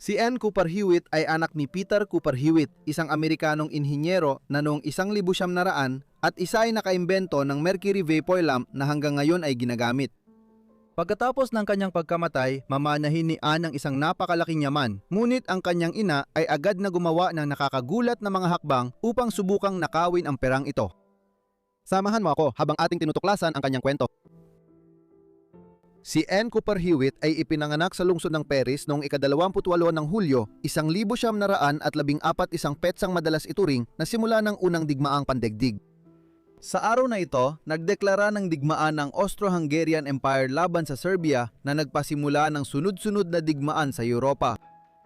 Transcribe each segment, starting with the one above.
Si Ann Cooper Hewitt ay anak ni Peter Cooper Hewitt, isang Amerikanong inhinyero na noong 1900 at isa ay nakaimbento ng mercury vapor lamp na hanggang ngayon ay ginagamit. Pagkatapos ng kanyang pagkamatay, mamanahin ni Ann ang isang napakalaking yaman, ngunit ang kanyang ina ay agad na gumawa ng nakakagulat na mga hakbang upang subukang nakawin ang perang ito. Samahan mo ako habang ating tinutuklasan ang kanyang kwento. Si Ann Cooper Hewitt ay ipinanganak sa lungsod ng Paris noong ika-28 ng Hulyo, 1914 isang petsang madalas ituring na simula ng unang digmaang pandaigdig. Sa araw na ito, nagdeklara ng digmaan ng Austro-Hungarian Empire laban sa Serbia na nagpasimula ng sunod-sunod na digmaan sa Europa.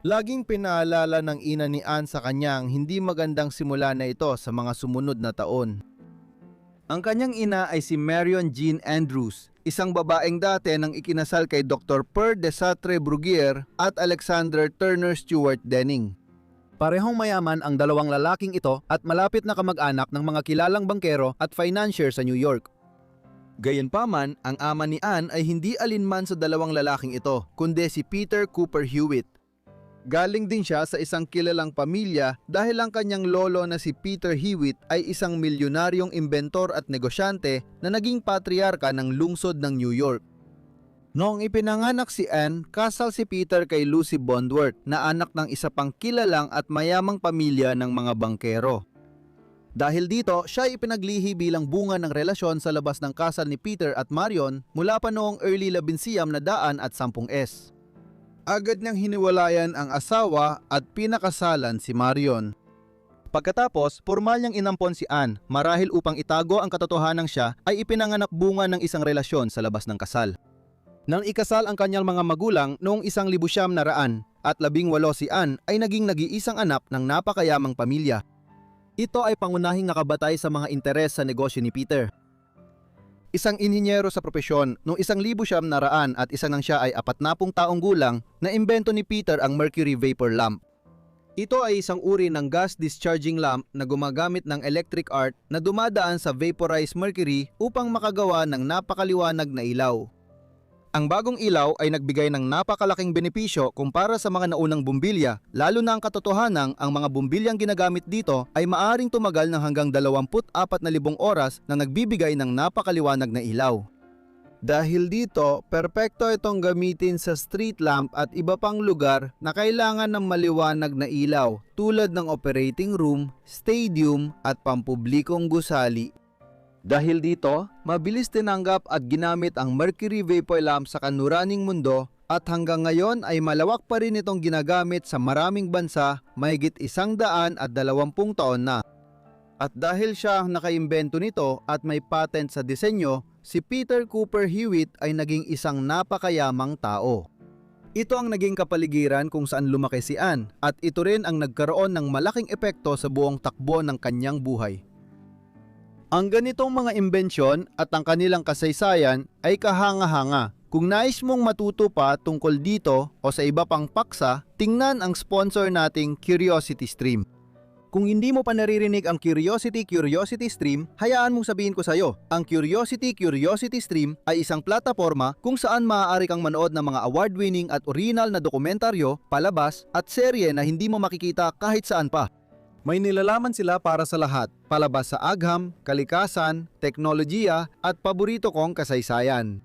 Laging pinaalala ng ina ni Ann sa kanyang hindi magandang simula na ito sa mga sumunod na taon. Ang kanyang ina ay si Marion Jean Andrews, isang babaeng dati nang ikinasal kay Dr. Per de Satre Bruguier at Alexander Turner Stewart Denning. Parehong mayaman ang dalawang lalaking ito at malapit na kamag-anak ng mga kilalang bankero at financier sa New York. Gayunpaman, ang ama ni Ann ay hindi alinman sa dalawang lalaking ito, kundi si Peter Cooper Hewitt. Galing din siya sa isang kilalang pamilya dahil ang kanyang lolo na si Peter Hewitt ay isang milyonaryong inventor at negosyante na naging patriarka ng lungsod ng New York. Noong ipinanganak si Ann, kasal si Peter kay Lucy Bondworth na anak ng isa pang kilalang at mayamang pamilya ng mga bankero. Dahil dito, siya ay ipinaglihi bilang bunga ng relasyon sa labas ng kasal ni Peter at Marion mula pa noong early 1910 at 10s. Agad niyang hiniwalayan ang asawa at pinakasalan si Marion. Pagkatapos, formal niyang inampon si Ann marahil upang itago ang katotohanang siya ay ipinanganak bunga ng isang relasyon sa labas ng kasal. Nang ikasal ang kanyang mga magulang noong 1900 at 18 si Ann ay naging nag-iisang anak ng napakayamang pamilya. Ito ay pangunahing nakabatay sa mga interes sa negosyo ni Peter. Isang inhinyero sa propesyon, noong 1900 at isa nang siya ay 40 taong gulang, na imbento ni Peter ang mercury vapor lamp. Ito ay isang uri ng gas discharging lamp na gumagamit ng electric arc na dumadaan sa vaporized mercury upang makagawa ng napakaliwanag na ilaw. Ang bagong ilaw ay nagbigay ng napakalaking benepisyo kumpara sa mga naunang bumbilya, lalo na ang katotohanang ang mga bumbilyang ginagamit dito ay maaring tumagal ng hanggang 24,000 oras na nagbibigay ng napakaliwanag na ilaw. Dahil dito, perpekto itong gamitin sa street lamp at iba pang lugar na kailangan ng maliwanag na ilaw tulad ng operating room, stadium at pampublikong gusali. Dahil dito, mabilis tinanggap at ginamit ang mercury vapor lamp sa kanluraning mundo at hanggang ngayon ay malawak pa rin itong ginagamit sa maraming bansa mahigit 120 taon na. At dahil siya ang nakaimbento nito at may patent sa disenyo, si Peter Cooper Hewitt ay naging isang napakayamang tao. Ito ang naging kapaligiran kung saan lumaki si Ann at ito rin ang nagkaroon ng malaking epekto sa buong takbo ng kanyang buhay. Ang ganitong mga imbensyon at ang kanilang kasaysayan ay kahanga-hanga. Kung nais mong matuto pa tungkol dito o sa iba pang paksa, tingnan ang sponsor nating Curiosity Stream. Kung hindi mo pa naririnig ang Curiosity Stream, hayaan mong sabihin ko sa iyo. Ang Curiosity Stream ay isang plataforma kung saan maaari kang manood ng mga award-winning at original na dokumentaryo, palabas at serye na hindi mo makikita kahit saan pa. May nilalaman sila para sa lahat, palabas sa agham, kalikasan, teknolohiya at paborito kong kasaysayan.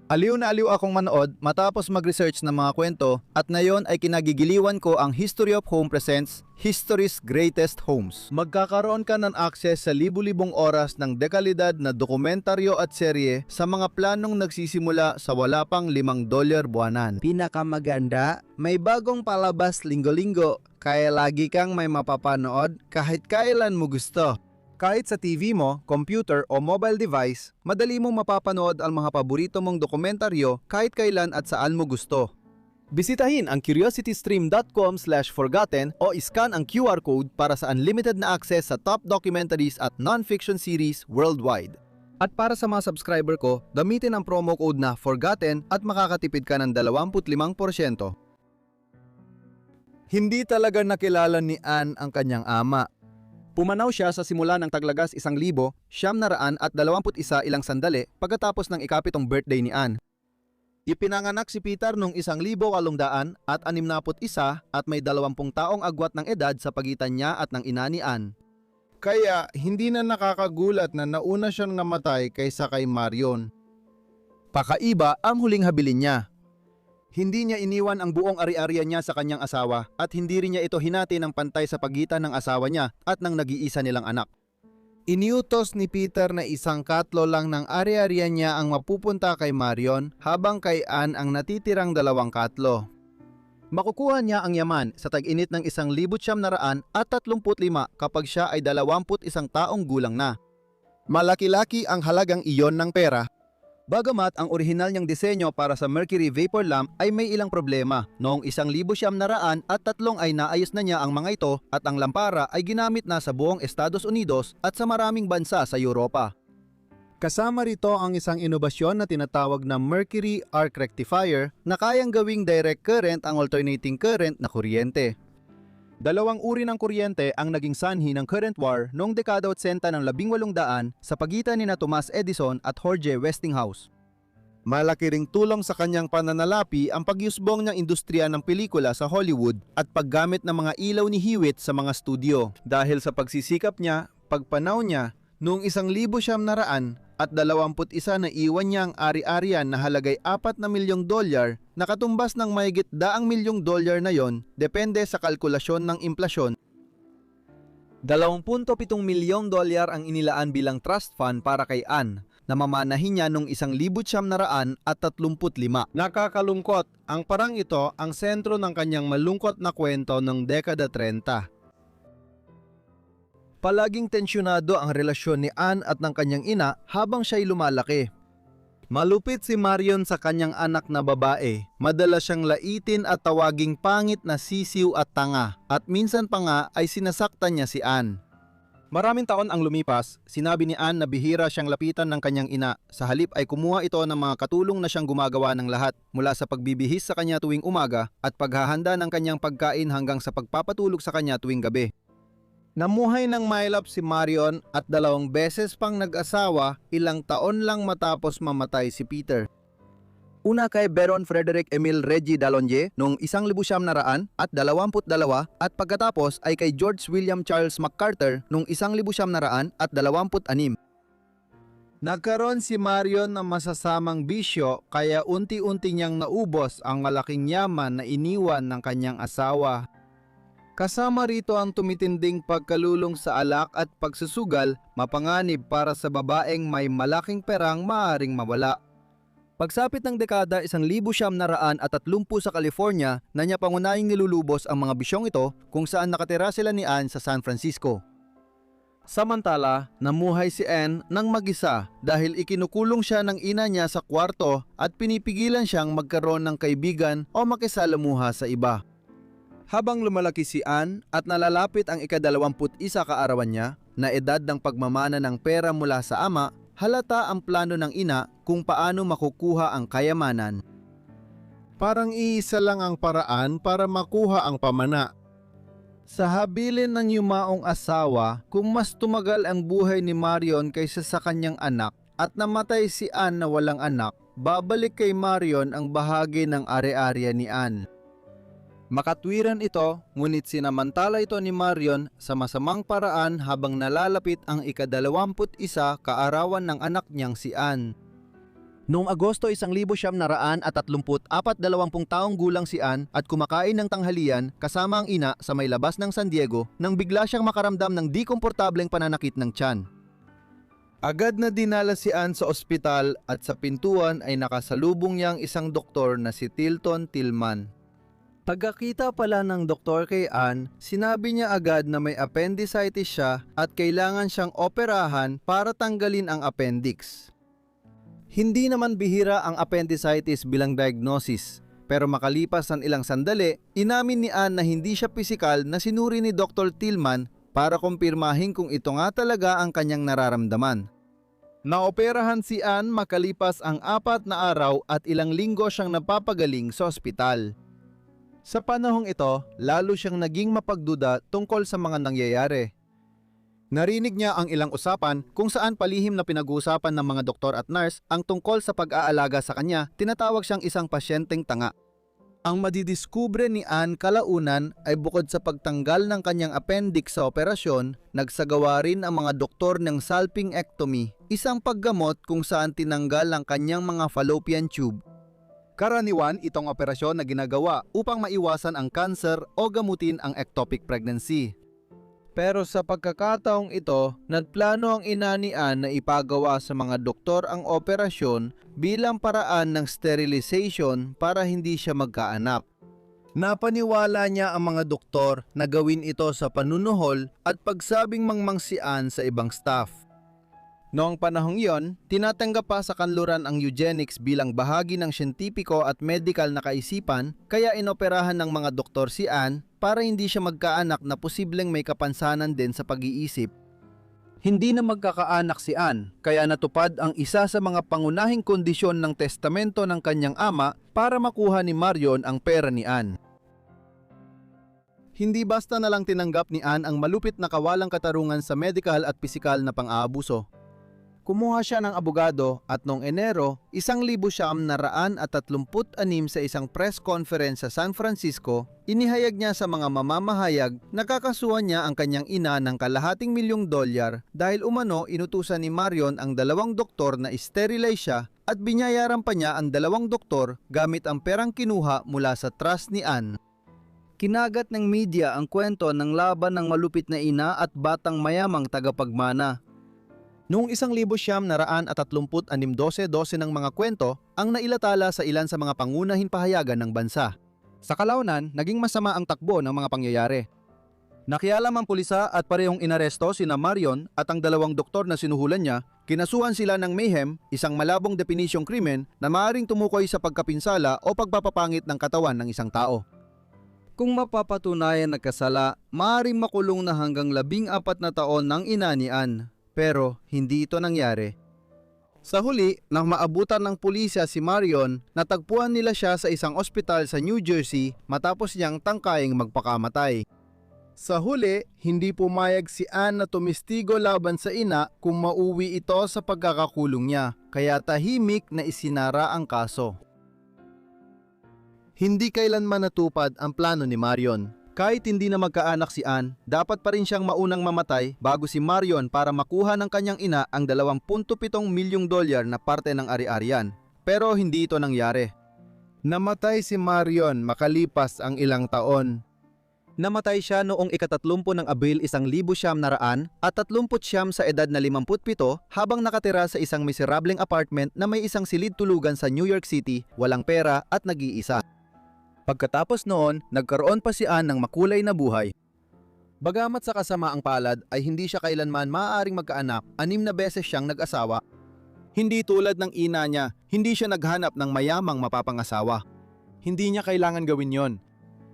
Aliw na aliw akong manood matapos mag-research ng mga kwento at ngayon ay kinagigiliwan ko ang History of Home presents History's Greatest Homes. Magkakaroon ka ng access sa libu-libong oras ng dekalidad na dokumentaryo at serye sa mga planong nagsisimula sa wala pang $5 buwanan. Pinakamaganda, may bagong palabas linggo-linggo kaya lagi kang may mapapanood kahit kailan mo gusto. Kahit sa TV mo, computer o mobile device, madali mong mapapanood ang mga paborito mong dokumentaryo kahit kailan at saan mo gusto. Bisitahin ang curiositystream.com/forgotten o iscan ang QR code para sa unlimited na access sa top documentaries at non-fiction series worldwide. At para sa mga subscriber ko, gamitin ang promo code na FORGOTTEN at makakatipid ka ng 25%. Hindi talaga nakilala ni Ann ang kanyang ama. Pumanaw siya sa simula ng Taglagas 1921 ilang sandali pagkatapos ng ikapitong birthday ni Ann. Ipinanganak si Peter noong 1861 at may 20 taong agwat ng edad sa pagitan niya at ng ina ni Anne. Kaya hindi na nakakagulat na nauna siyang namatay kaysa kay Marion. Pakaiba ang huling habilin niya. Hindi niya iniwan ang buong ari-arian niya sa kanyang asawa at hindi rin niya ito hinati ng pantay sa pagitan ng asawa niya at ng nag-iisa nilang anak. Iniutos ni Peter na 1/4 lang ng ari-arian niya ang mapupunta kay Marion habang kay Anne ang natitirang 2/4. Makukuha niya ang yaman sa tag-init ng 1,935 kapag siya ay 21 taong gulang na. Malaki-laki ang halagang iyon ng pera. Bagamat ang orihinal niyang disenyo para sa mercury vapor lamp ay may ilang problema, noong 1903 ay naayos na niya ang mga ito at ang lampara ay ginamit na sa buong Estados Unidos at sa maraming bansa sa Europa. Kasama rito ang isang inobasyon na tinatawag na Mercury Arc Rectifier na kayang gawing direct current ang alternating current na kuryente. Dalawang uri ng kuryente ang naging sanhi ng current war noong dekada 80 ng 1800 sa pagitan ni Thomas Edison at George Westinghouse. Malaki ring tulong sa kanyang pananalapi ang pagyusbong ng industriya ng pelikula sa Hollywood at paggamit ng mga ilaw ni Hewitt sa mga studio. Dahil sa pagsisikap niya, pagpanaw niya, noong 1921 na iwan niya ang ari-arian na halagay $4 na milyong na katumbas ng mahigit $100 milyong na yon depende sa kalkulasyon ng inflasyon. $20.7 milyong ang inilaan bilang trust fund para kay Anne na mamanahin niya noong 1935. Nakakalungkot, ang parang ito ang sentro ng kanyang malungkot na kwento ng dekada 30. Palaging tensyonado ang relasyon ni Anne at ng kanyang ina habang siya'y lumalaki. Malupit si Marion sa kanyang anak na babae. Madalas siyang laitin at tawaging pangit na sisiw at tanga, at minsan pa nga ay sinasaktan niya si Anne. Maraming taon ang lumipas, sinabi ni Anne na bihira siyang lapitan ng kanyang ina. Sa halip ay kumuha ito ng mga katulong na siyang gumagawa ng lahat, mula sa pagbibihis sa kanya tuwing umaga at paghahanda ng kanyang pagkain hanggang sa pagpapatulog sa kanya tuwing gabi. Namuhay ng mailap si Marion at 2 beses pang nag-asawa ilang taon lang matapos mamatay si Peter. Una kay Baron Frederick Emile Reggie Dallonje noong 1922 at pagkatapos ay kay George William Charles MacArthur noong 1926. Nagkaroon si Marion ng masasamang bisyo kaya unti-unti niyang naubos ang malaking yaman na iniwan ng kanyang asawa. Kasama rito ang tumitinding pagkalulong sa alak at pagsusugal, mapanganib para sa babaeng may malaking perang maaring mawala. Pagsapit ng dekada 1930 sa California na niya pangunahing nilulubos ang mga bisyong ito kung saan nakatira sila ni Anne sa San Francisco. Samantala, namuhay si Anne ng mag-isa dahil ikinukulong siya ng ina niya sa kwarto at pinipigilan siyang magkaroon ng kaibigan o makisalamuha sa iba. Habang lumalaki si Anne at nalalapit ang ika-21 kaarawan niya, na edad ng pagmamana ng pera mula sa ama, halata ang plano ng ina kung paano makukuha ang kayamanan. Parang iisa lang ang paraan para makuha ang pamana. Sa habilin ng yumaong asawa, kung mas tumagal ang buhay ni Marion kaysa sa kanyang anak at namatay si Anne na walang anak, babalik kay Marion ang bahagi ng are-arya ni Anne. Makatwiran ito, ngunit sinamantala ito ni Marion sa masamang paraan habang nalalapit ang ika-21 kaarawan ng anak niyang si Anne. Noong Agosto 1934, 20 taong gulang si Anne at kumakain ng tanghalian kasama ang ina sa may labas ng San Diego nang bigla siyang makaramdam ng di komportableng pananakit ng tiyan. Agad na dinala si Anne sa ospital at sa pintuan ay nakasalubong niyang isang doktor na si Tilton Tillman. Pagkakita pala ng doktor kay Anne, sinabi niya agad na may appendicitis siya at kailangan siyang operahan para tanggalin ang appendix. Hindi naman bihira ang appendicitis bilang diagnosis, pero makalipas ang ilang sandali, inamin ni Anne na hindi siya pisikal na sinuri ni Dr. Tillman para kumpirmahin kung ito nga talaga ang kanyang nararamdaman. Naoperahan si Anne makalipas ang 4 na araw at ilang linggo siyang napapagaling sa ospital. Sa panahong ito, lalo siyang naging mapagduda tungkol sa mga nangyayari. Narinig niya ang ilang usapan kung saan palihim na pinag-uusapan ng mga doktor at nurse ang tungkol sa pag-aalaga sa kanya. Tinatawag siyang isang pasyenteng tanga. Ang madidiskubre ni Anne kalaunan ay bukod sa pagtanggal ng kanyang appendix sa operasyon, nagsagawa rin ang mga doktor ng salpingectomy, isang paggamot kung saan tinanggal ang kanyang mga fallopian tube. Karaniwan itong operasyon na ginagawa upang maiwasan ang cancer o gamutin ang ectopic pregnancy. Pero sa pagkakataong ito, nagplano ang ina ni Anne na ipagawa sa mga doktor ang operasyon bilang paraan ng sterilization para hindi siya magkaanak. Napaniwala niya ang mga doktor na gawin ito sa panunuhol at pagsabing mangmang si Anne sa ibang staff. Noong panahong iyon, tinatanggap pa sa kanluran ang eugenics bilang bahagi ng siyentipiko at medical na kaisipan, kaya inoperahan ng mga doktor si Anne para hindi siya magkaanak na posibleng may kapansanan din sa pag-iisip. Hindi na magkakaanak si Anne, kaya natupad ang isa sa mga pangunahing kondisyon ng testamento ng kanyang ama para makuha ni Marion ang pera ni Anne. Hindi basta na lang tinanggap ni Anne ang malupit na kawalang katarungan sa medical at pisikal na pang-aabuso. Kumuha siya ng abogado at noong Enero, 1,936 sa isang press conference sa San Francisco, inihayag niya sa mga mamamahayag na kakasuhan niya ang kanyang ina ng $250,000 dahil umano inutusan ni Marion ang 2 doktor na sterilize siya at binayaran pa niya ang 2 doktor gamit ang perang kinuha mula sa trust ni Anne. Kinagat ng media ang kwento ng laban ng malupit na ina at batang mayamang tagapagmana. Noong 1936, 12 ng mga kwento ang nailatala sa ilan sa mga pangunahing pahayagan ng bansa. Sa kalaunan, naging masama ang takbo ng mga pangyayari. Nakialam ang pulisa at parehong inaresto sina Marion at ang 2 doktor na sinuhulan niya. Kinasuhan sila ng mayhem, isang malabong definisyong krimen na maaaring tumukoy sa pagkapinsala o pagpapapangit ng katawan ng isang tao. Kung mapapatunayan na kasala, maaaring makulong na hanggang 14 na taon ng ina ni Anne. Pero hindi ito nangyari. Sa huli, nang maabutan ng pulisya si Marion, natagpuan nila siya sa isang ospital sa New Jersey matapos niyang tangkaying magpakamatay. Sa huli, hindi pumayag si Anne na tumistigo laban sa ina kung mauwi ito sa pagkakakulong niya, kaya tahimik na isinara ang kaso. Hindi kailanman natupad ang plano ni Marion. Kahit hindi na magkaanak si Anne, dapat pa rin siyang maunang mamatay bago si Marion para makuha ng kanyang ina ang $2.7 milyong na parte ng ari-arian. Pero hindi ito nangyari. Namatay si Marion makalipas ang ilang taon. Namatay siya noong ika-30 ng Abril 1939 at 39 sa edad na 57 habang nakatira sa isang miserableng apartment na may isang silid tulugan sa New York City, walang pera at nag-iisa. Pagkatapos noon, nagkaroon pa si Anne ng makulay na buhay. Bagamat sa kasamaang palad ay hindi siya kailanman maaaring magkaanak, 6 na beses siyang nag-asawa. Hindi tulad ng ina niya, hindi siya naghanap ng mayamang mapapangasawa. Hindi niya kailangan gawin yon.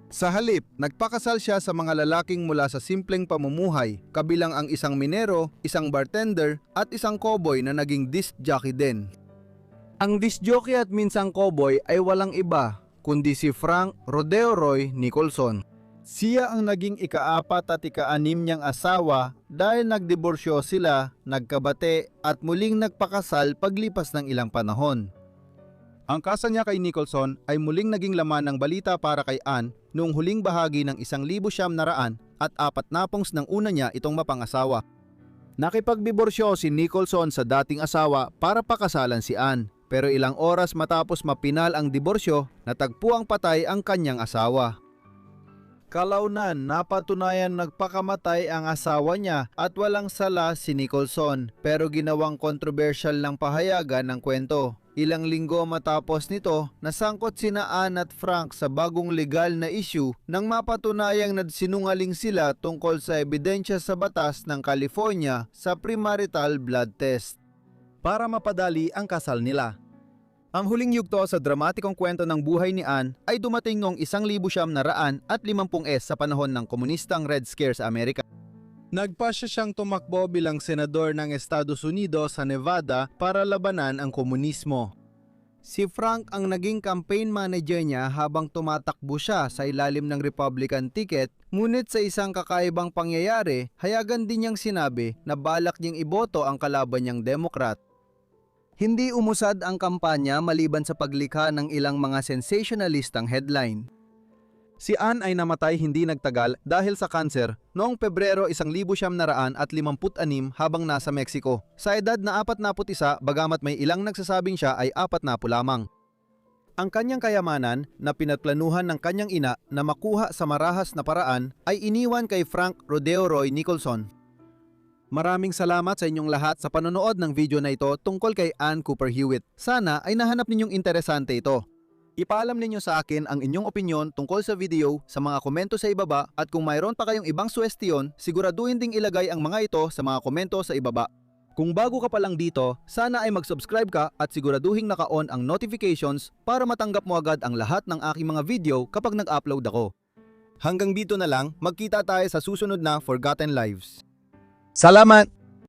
Sa halip, nagpakasal siya sa mga lalaking mula sa simpleng pamumuhay, kabilang ang isang minero, isang bartender at isang cowboy na naging disc jockey din. Ang disc jockey at minsang cowboy ay walang iba kundi si Frank Rodeo Roy Nicholson. Siya ang naging ika-4 at ika-6 niyang asawa dahil nagdiborsyo sila, nagkabate at muling nagpakasal paglipas ng ilang panahon. Ang kasal niya kay Nicholson ay muling naging laman ng balita para kay Anne noong huling bahagi ng 1940 at 4 ng una niya itong mapangasawa. Nakipagdiborsyo si Nicholson sa dating asawa para pakasalan si Anne. Pero ilang oras matapos mapinal ang diborsyo, natagpuang patay ang kanyang asawa. Kalaunan, napatunayan nagpakamatay ang asawa niya at walang sala si Nicholson, pero ginawang kontrobersyal ng pahayagan ng kwento. Ilang linggo matapos nito, nasangkot sina Anne at Frank sa bagong legal na issue nang mapatunayang nagsinungaling sila tungkol sa ebidensya sa batas ng California sa premarital blood test para mapadali ang kasal nila. Ang huling yugto sa dramatikong kwento ng buhay ni Anne ay dumating noong 1950 sa panahon ng komunistang Red Scare sa Amerika. Nagpasya siyang tumakbo bilang senador ng Estados Unidos sa Nevada para labanan ang komunismo. Si Frank ang naging campaign manager niya habang tumatakbo siya sa ilalim ng Republican ticket, ngunit sa isang kakaibang pangyayari, hayagan din niyang sinabi na balak niyang iboto ang kalaban niyang Democrat. Hindi umusad ang kampanya maliban sa paglikha ng ilang mga sensationalistang headline. Si Ann ay namatay hindi nagtagal dahil sa kanser noong Pebrero 1956 habang nasa Mexico. Sa edad na 41, bagamat may ilang nagsasabing siya ay 40 lamang. Ang kanyang kayamanan na pinatplanuhan ng kanyang ina na makuha sa marahas na paraan ay iniwan kay Frank Rodeo Roy Nicholson. Maraming salamat sa inyong lahat sa panonood ng video na ito tungkol kay Ann Cooper Hewitt. Sana ay nahanap ninyong interesante ito. Ipaalam ninyo sa akin ang inyong opinyon tungkol sa video sa mga komento sa ibaba at kung mayroon pa kayong ibang suwestiyon, siguraduhin ding ilagay ang mga ito sa mga komento sa ibaba. Kung bago ka pa lang dito, sana ay mag-subscribe ka at siguraduhin naka-on ang notifications para matanggap mo agad ang lahat ng aking mga video kapag nag-upload ako. Hanggang dito na lang, magkita tayo sa susunod na Forgotten Lives. Salamat!